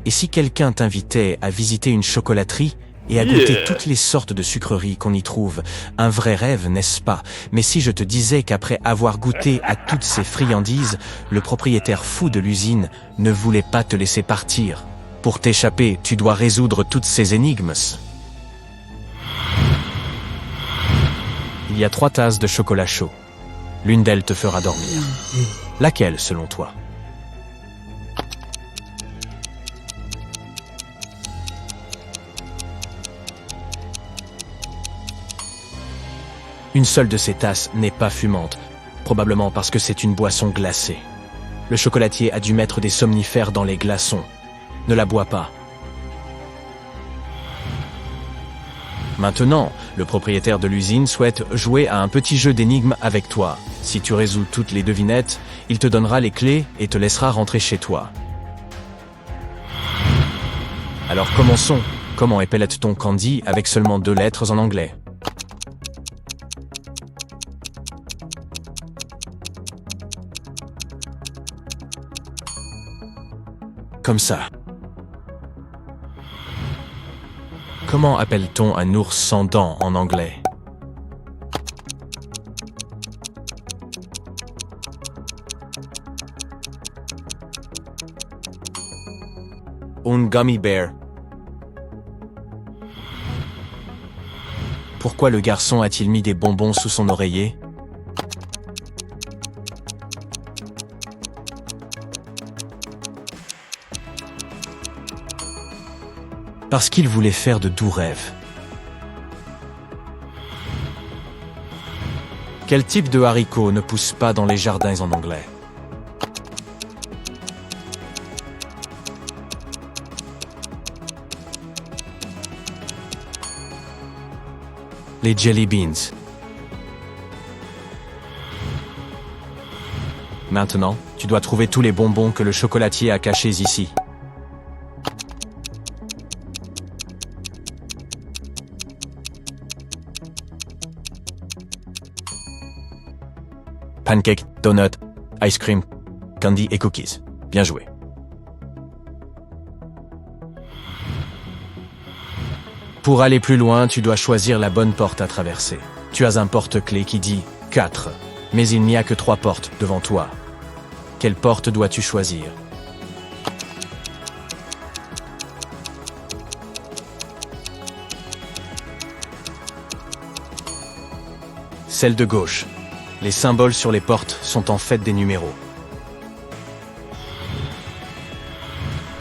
Et si quelqu'un t'invitait à visiter une chocolaterie et à goûter toutes les sortes de sucreries qu'on y trouve, un vrai rêve, n'est-ce pas? Mais si je te disais qu'après avoir goûté à toutes ces friandises, le propriétaire fou de l'usine ne voulait pas te laisser partir. Pour t'échapper, tu dois résoudre toutes ces énigmes. Il y a 3 tasses de chocolat chaud. L'une d'elles te fera dormir. Laquelle, selon toi? Une seule de ces tasses n'est pas fumante, probablement parce que c'est une boisson glacée. Le chocolatier a dû mettre des somnifères dans les glaçons. Ne la bois pas. Maintenant, le propriétaire de l'usine souhaite jouer à un petit jeu d'énigmes avec toi. Si tu résous toutes les devinettes, il te donnera les clés et te laissera rentrer chez toi. Alors commençons. Comment épellette-t-on Candy avec seulement 2 lettres en anglais? Comme ça. Comment appelle-t-on un ours sans dents en anglais? Un gummy bear. Pourquoi le garçon a-t-il mis des bonbons sous son oreiller? Parce qu'il voulait faire de doux rêves. Quel type de haricot ne pousse pas dans les jardins en anglais? Les jelly beans. Maintenant, tu dois trouver tous les bonbons que le chocolatier a cachés ici. Pancake, donut, ice cream, candy et cookies. Bien joué. Pour aller plus loin, tu dois choisir la bonne porte à traverser. Tu as un porte-clés qui dit 4, mais il n'y a que 3 portes devant toi. Quelle porte dois-tu choisir? Celle de gauche. Les symboles sur les portes sont en fait des numéros.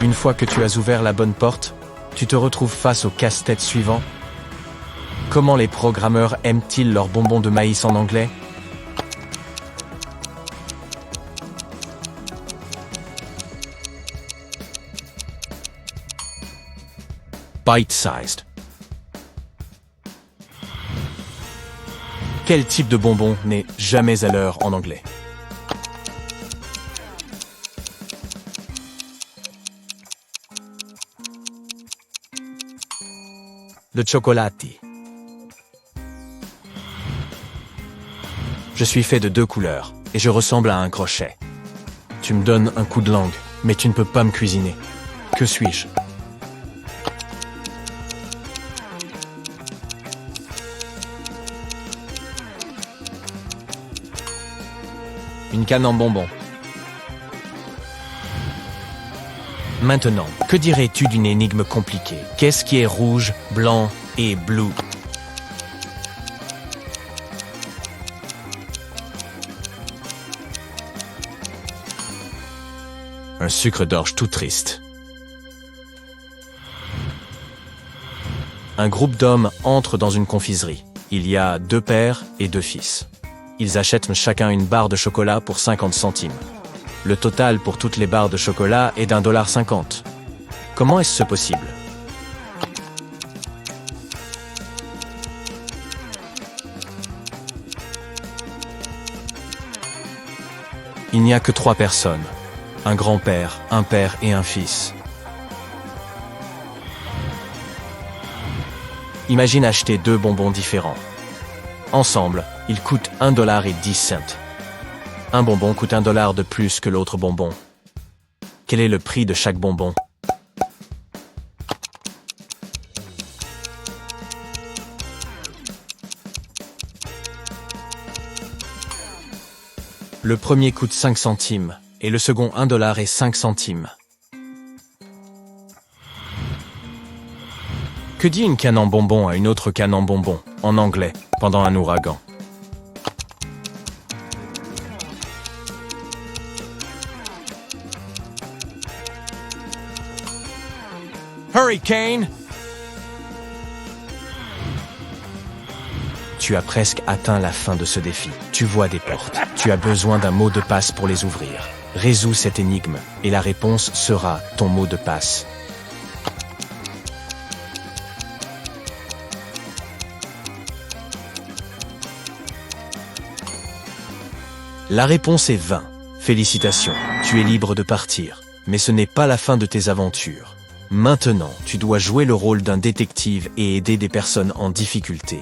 Une fois que tu as ouvert la bonne porte, tu te retrouves face au casse-tête suivant. Comment les programmeurs aiment-ils leurs bonbons de maïs en anglais? Bite-sized. Quel type de bonbon n'est jamais à l'heure en anglais? Le chocolati. Je suis fait de 2 couleurs, et je ressemble à un crochet. Tu me donnes un coup de langue, mais tu ne peux pas me cuisiner. Que suis-je? Une canne en bonbons. Maintenant, que dirais-tu d'une énigme compliquée? Qu'est-ce qui est rouge, blanc et bleu? Un sucre d'orge tout triste. Un groupe d'hommes entre dans une confiserie. Il y a 2 pères et 2 fils. Ils achètent chacun une barre de chocolat pour 50 centimes. Le total pour toutes les barres de chocolat est d'1,50 $. Comment est-ce possible? Il n'y a que 3 personnes. Un grand-père, un père et un fils. Imagine acheter 2 bonbons différents. Ensemble, ils coûtent 1,10 $. Un bonbon coûte $1 de plus que l'autre bonbon. Quel est le prix de chaque bonbon? Le premier coûte 5 centimes et le second 1 dollar et 5 centimes. Que dit une canne en bonbon à une autre canne en bonbon, en anglais, pendant un ouragan? Hurricane! Tu as presque atteint la fin de ce défi. Tu vois des portes. Tu as besoin d'un mot de passe pour les ouvrir. Résous cette énigme et la réponse sera ton mot de passe. La réponse est 20. Félicitations, tu es libre de partir. Mais ce n'est pas la fin de tes aventures. Maintenant, tu dois jouer le rôle d'un détective et aider des personnes en difficulté.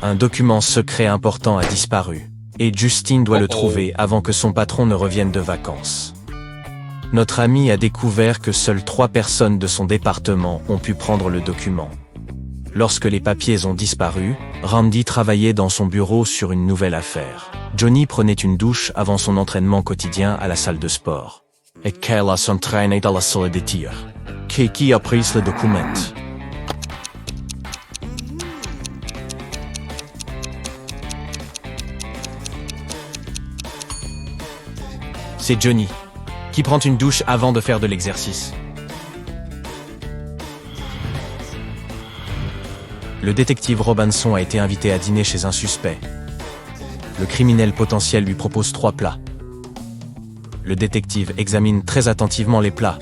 Un document secret important a disparu, et Justine doit le trouver avant que son patron ne revienne de vacances. Notre ami a découvert que seules 3 personnes de son département ont pu prendre le document. Lorsque les papiers ont disparu, Randy travaillait dans son bureau sur une nouvelle affaire. Johnny prenait une douche avant son entraînement quotidien à la salle de sport. Et Kayla s'entraînait dans la salle de tir. Qui a pris le document? C'est Johnny, qui prend une douche avant de faire de l'exercice. Le détective Robinson a été invité à dîner chez un suspect. Le criminel potentiel lui propose 3 plats. Le détective examine très attentivement les plats.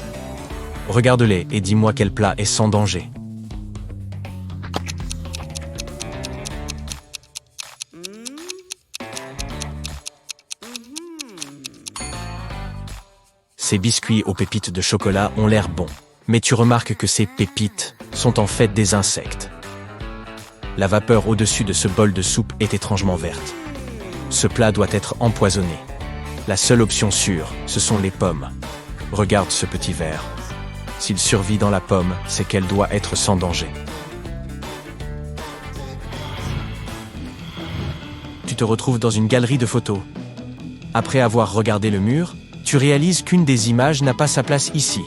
Regarde-les et dis-moi quel plat est sans danger. Ces biscuits aux pépites de chocolat ont l'air bons, mais tu remarques que ces pépites sont en fait des insectes. La vapeur au-dessus de ce bol de soupe est étrangement verte. Ce plat doit être empoisonné. La seule option sûre, ce sont les pommes. Regarde ce petit verre. S'il survit dans la pomme, c'est qu'elle doit être sans danger. Tu te retrouves dans une galerie de photos. Après avoir regardé le mur, tu réalises qu'une des images n'a pas sa place ici.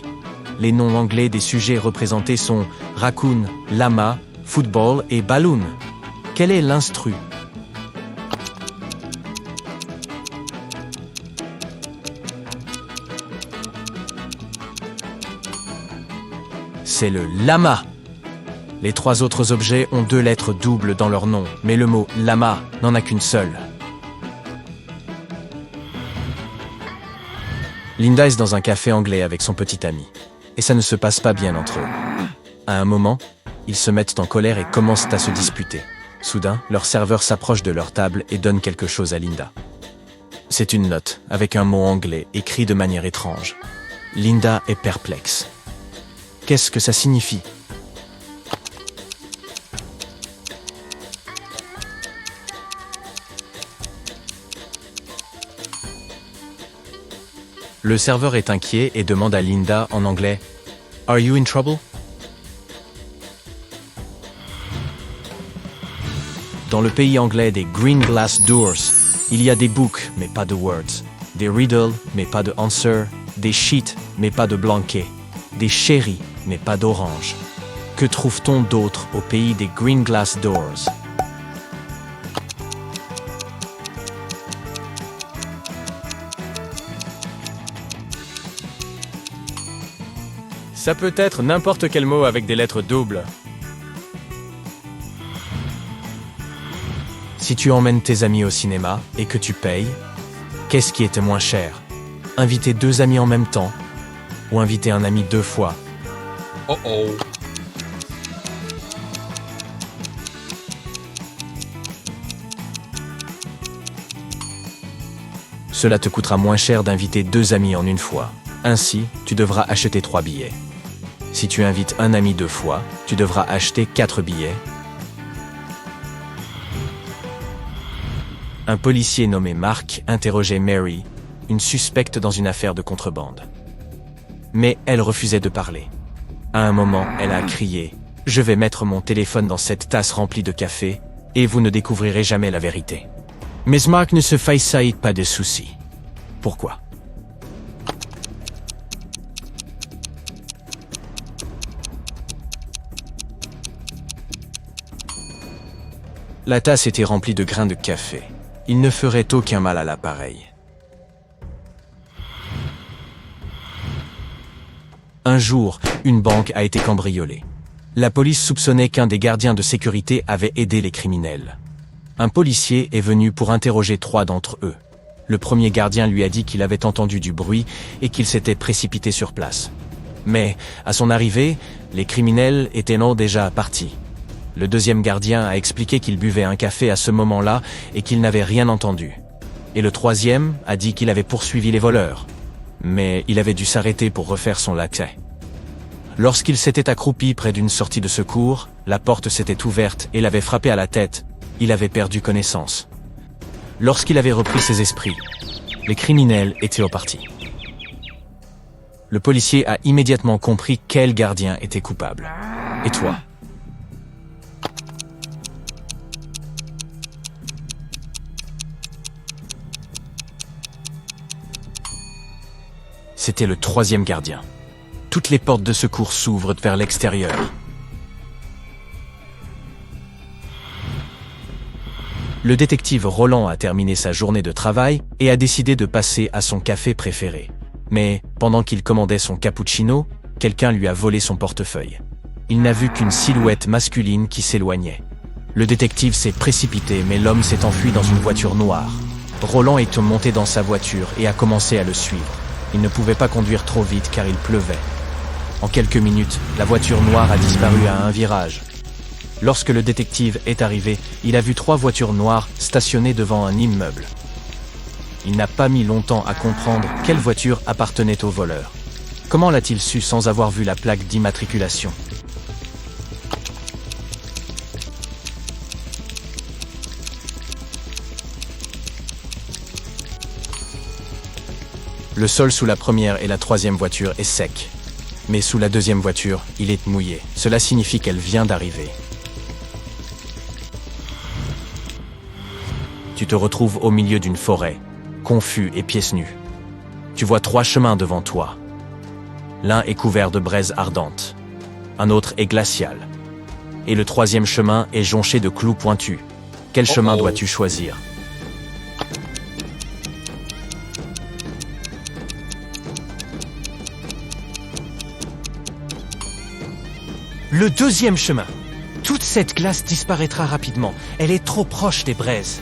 Les noms anglais des sujets représentés sont raccoon, lama, football et balloon. Quel est l'instru? C'est le lama. Les 3 autres objets ont 2 lettres doubles dans leur nom, mais le mot lama n'en a qu'une seule. Linda est dans un café anglais avec son petit ami, et ça ne se passe pas bien entre eux. À un moment, ils se mettent en colère et commencent à se disputer. Soudain, leur serveur s'approche de leur table et donne quelque chose à Linda. C'est une note, avec un mot anglais, écrit de manière étrange. Linda est perplexe. Qu'est-ce que ça signifie? Le serveur est inquiet et demande à Linda en anglais « Are you in trouble ?» Dans le pays anglais des Green Glass Doors, il y a des books mais pas de words, des riddles mais pas de answer, des sheets mais pas de blanquet, des cherries mais pas d'orange. Que trouve-t-on d'autre au pays des Green Glass Doors? Ça peut être n'importe quel mot avec des lettres doubles. Si tu emmènes tes amis au cinéma et que tu payes, qu'est-ce qui était moins cher? Inviter 2 amis en même temps ou inviter un ami 2 fois? Oh oh. Cela te coûtera moins cher d'inviter 2 amis en une fois. Ainsi, tu devras acheter 3 billets. Si tu invites un ami 2 fois, tu devras acheter 4 billets. Un policier nommé Mark interrogeait Mary, une suspecte dans une affaire de contrebande. Mais elle refusait de parler. À un moment, elle a crié « Je vais mettre mon téléphone dans cette tasse remplie de café, et vous ne découvrirez jamais la vérité. » Mais Mark ne se fait pas de soucis. Pourquoi? La tasse était remplie de grains de café. Il ne ferait aucun mal à l'appareil. Un jour, une banque a été cambriolée. La police soupçonnait qu'un des gardiens de sécurité avait aidé les criminels. Un policier est venu pour interroger 3 d'entre eux. Le premier gardien lui a dit qu'il avait entendu du bruit et qu'il s'était précipité sur place. Mais, à son arrivée, les criminels étaient déjà partis. Le deuxième gardien a expliqué qu'il buvait un café à ce moment-là et qu'il n'avait rien entendu. Et le troisième a dit qu'il avait poursuivi les voleurs. Mais il avait dû s'arrêter pour refaire son lacet. Lorsqu'il s'était accroupi près d'une sortie de secours, la porte s'était ouverte et l'avait frappé à la tête. Il avait perdu connaissance. Lorsqu'il avait repris ses esprits, les criminels étaient repartis. Le policier a immédiatement compris quel gardien était coupable. Et toi? C'était le troisième gardien. Toutes les portes de secours s'ouvrent vers l'extérieur. Le détective Roland a terminé sa journée de travail et a décidé de passer à son café préféré. Mais, pendant qu'il commandait son cappuccino, quelqu'un lui a volé son portefeuille. Il n'a vu qu'une silhouette masculine qui s'éloignait. Le détective s'est précipité, mais l'homme s'est enfui dans une voiture noire. Roland est monté dans sa voiture et a commencé à le suivre. Il ne pouvait pas conduire trop vite car il pleuvait. En quelques minutes, la voiture noire a disparu à un virage. Lorsque le détective est arrivé, il a vu 3 voitures noires stationnées devant un immeuble. Il n'a pas mis longtemps à comprendre quelle voiture appartenait au voleur. Comment l'a-t-il su sans avoir vu la plaque d'immatriculation? Le sol sous la première et la troisième voiture est sec. Mais sous la deuxième voiture, il est mouillé. Cela signifie qu'elle vient d'arriver. Tu te retrouves au milieu d'une forêt, confus et pieds nus. Tu vois 3 chemins devant toi. L'un est couvert de braises ardentes. Un autre est glacial. Et le troisième chemin est jonché de clous pointus. Quel chemin dois-tu choisir? Le deuxième chemin. Toute cette glace disparaîtra rapidement. Elle est trop proche des braises.